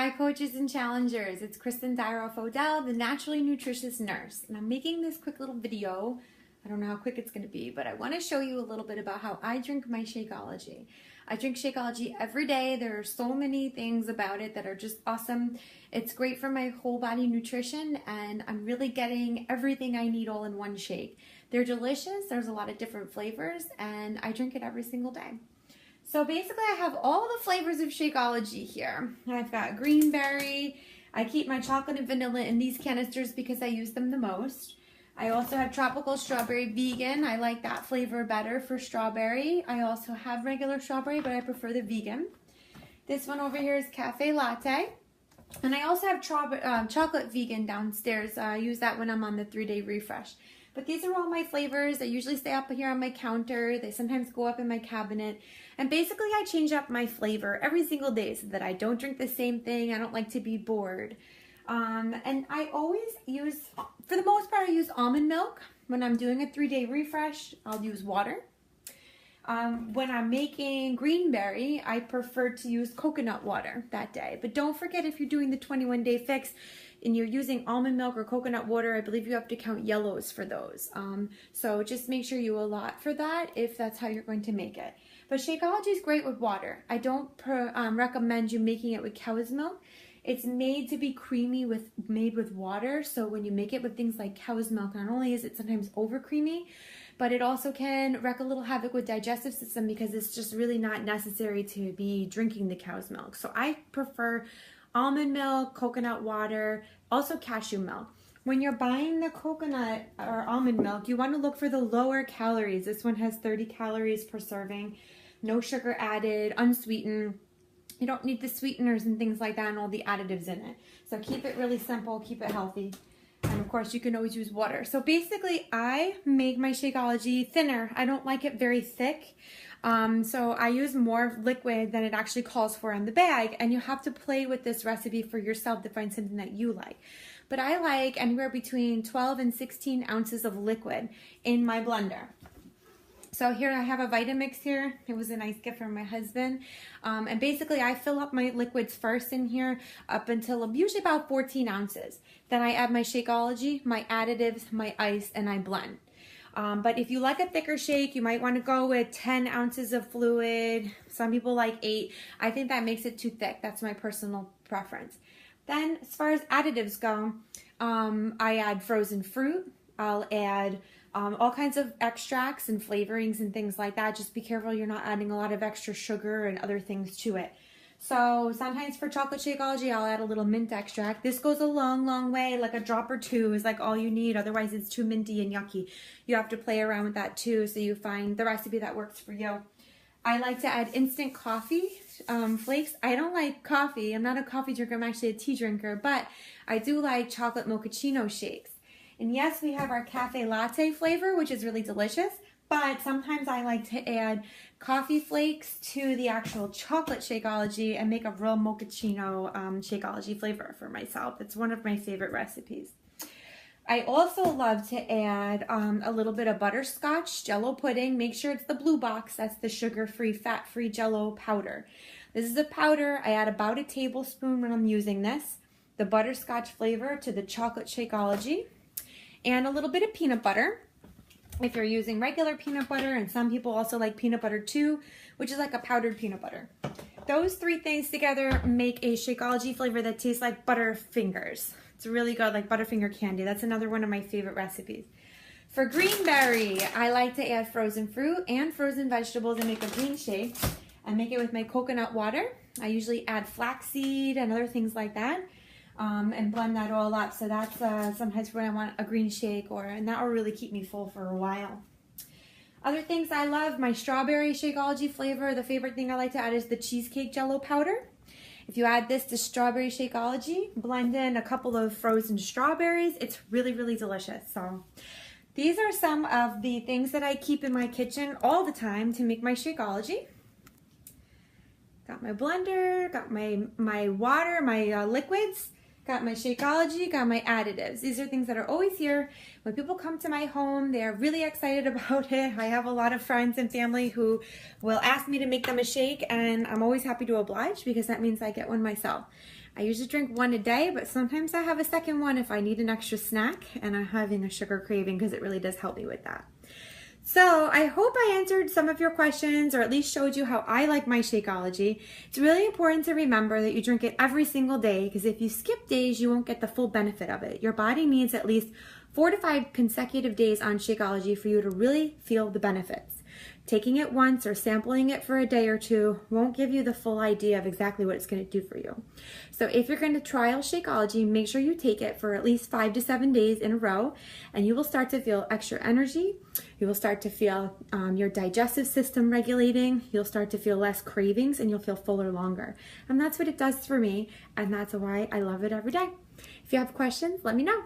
Hi coaches and challengers, it's Kristen Dyroff-Odell, the Naturally Nutritious Nurse, and I'm making this quick little video. I don't know how quick it's going to be, but I want to show you a little bit about how I drink my Shakeology. I drink Shakeology every day. There are so many things about it that are just awesome. It's great for my whole body nutrition, and I'm really getting everything I need all in one shake. They're delicious, there's a lot of different flavors, and I drink it every single day. So basically I have all the flavors of Shakeology here. I've got green berry. I keep my chocolate and vanilla in these canisters because I use them the most. I also have tropical strawberry vegan. I like that flavor better for strawberry. I also have regular strawberry, but I prefer the vegan. This one over here is cafe latte. And I also have chocolate vegan downstairs. I use that when I'm on the 3-day refresh. But these are all my flavors. They usually stay up here on my counter. They sometimes go up in my cabinet. And basically I change up my flavor every single day so that I don't drink the same thing. I don't like to be bored. And I always use, for the most part, I use almond milk. When I'm doing a 3-day refresh, I'll use water. When I'm making green berry, I prefer to use coconut water that day. But don't forget, if you're doing the 21-day fix and you're using almond milk or coconut water, I believe you have to count yellows for those. So just make sure you allot for that if that's how you're going to make it. But Shakeology is great with water. I don't recommend you making it with cow's milk. It's made to be creamy made with water. So when you make it with things like cow's milk, not only is it sometimes over creamy, but it also can wreak a little havoc with digestive system because it's just really not necessary to be drinking the cow's milk. So I prefer almond milk, coconut water, also cashew milk. When you're buying the coconut or almond milk, you want to look for the lower calories. This one has 30 calories per serving, no sugar added, unsweetened. You don't need the sweeteners and things like that and all the additives in it. So keep it really simple, keep it healthy. And of course, you can always use water. So basically, I make my Shakeology thinner. I don't like it very thick. So I use more liquid than it actually calls for in the bag. And you have to play with this recipe for yourself to find something that you like. But I like anywhere between 12 and 16 ounces of liquid in my blender. So here I have a Vitamix here. It was a nice gift from my husband. And basically I fill up my liquids first in here up until usually about 14 ounces. Then I add my Shakeology, my additives, my ice, and I blend. But if you like a thicker shake, you might want to go with 10 ounces of fluid. Some people like 8. I think that makes it too thick. That's my personal preference. Then as far as additives go, I add frozen fruit. I'll add all kinds of extracts and flavorings and things like that. Just be careful you're not adding a lot of extra sugar and other things to it. So sometimes for chocolate Shakeology, I'll add a little mint extract. This goes a long, long way. Like a drop or two is like all you need. Otherwise, it's too minty and yucky. You have to play around with that too so you find the recipe that works for you. I like to add instant coffee flakes. I don't like coffee. I'm not a coffee drinker. I'm actually a tea drinker. But I do like chocolate mochaccino shakes. And yes, we have our cafe latte flavor, which is really delicious. But sometimes I like to add coffee flakes to the actual chocolate Shakeology and make a real mochaccino Shakeology flavor for myself. It's one of my favorite recipes. I also love to add a little bit of butterscotch Jello pudding. Make sure it's the blue box. That's the sugar-free, fat-free Jello powder. This is a powder. I add about a tablespoon when I'm using this. The butterscotch flavor to the chocolate Shakeology. And a little bit of peanut butter. If you're using regular peanut butter, and some people also like peanut butter too, which is like a powdered peanut butter. Those 3 things together make a Shakeology flavor that tastes like Butterfingers. It's really good, like Butterfinger candy. That's another one of my favorite recipes. For green berry, I like to add frozen fruit and frozen vegetables and make a green shake. I make it with my coconut water. I usually add flaxseed and other things like that. And blend that all up. So that's sometimes when I want a green shake, and that will really keep me full for a while. Other things I love, my strawberry Shakeology flavor. The favorite thing I like to add is the cheesecake Jello powder. If you add this to strawberry Shakeology, blend in a couple of frozen strawberries. It's really, really delicious. So these are some of the things that I keep in my kitchen all the time to make my Shakeology. Got my blender, got my water, my liquids. got my Shakeology, got my additives. These are things that are always here. When people come to my home, they are really excited about it. I have a lot of friends and family who will ask me to make them a shake, and I'm always happy to oblige because that means I get one myself. I usually drink one a day, but sometimes I have a second one if I need an extra snack and I'm having a sugar craving, because it really does help me with that. So I hope I answered some of your questions, or at least showed you how I like my Shakeology. It's really important to remember that you drink it every single day, because if you skip days, you won't get the full benefit of it. Your body needs at least 4 to 5 consecutive days on Shakeology for you to really feel the benefits. Taking it once or sampling it for a day or two won't give you the full idea of exactly what it's going to do for you. So if you're going to trial Shakeology, make sure you take it for at least 5 to 7 days in a row, and you will start to feel extra energy. You will start to feel your digestive system regulating. You'll start to feel less cravings, and you'll feel fuller longer. And that's what it does for me, and that's why I love it every day. If you have questions, let me know.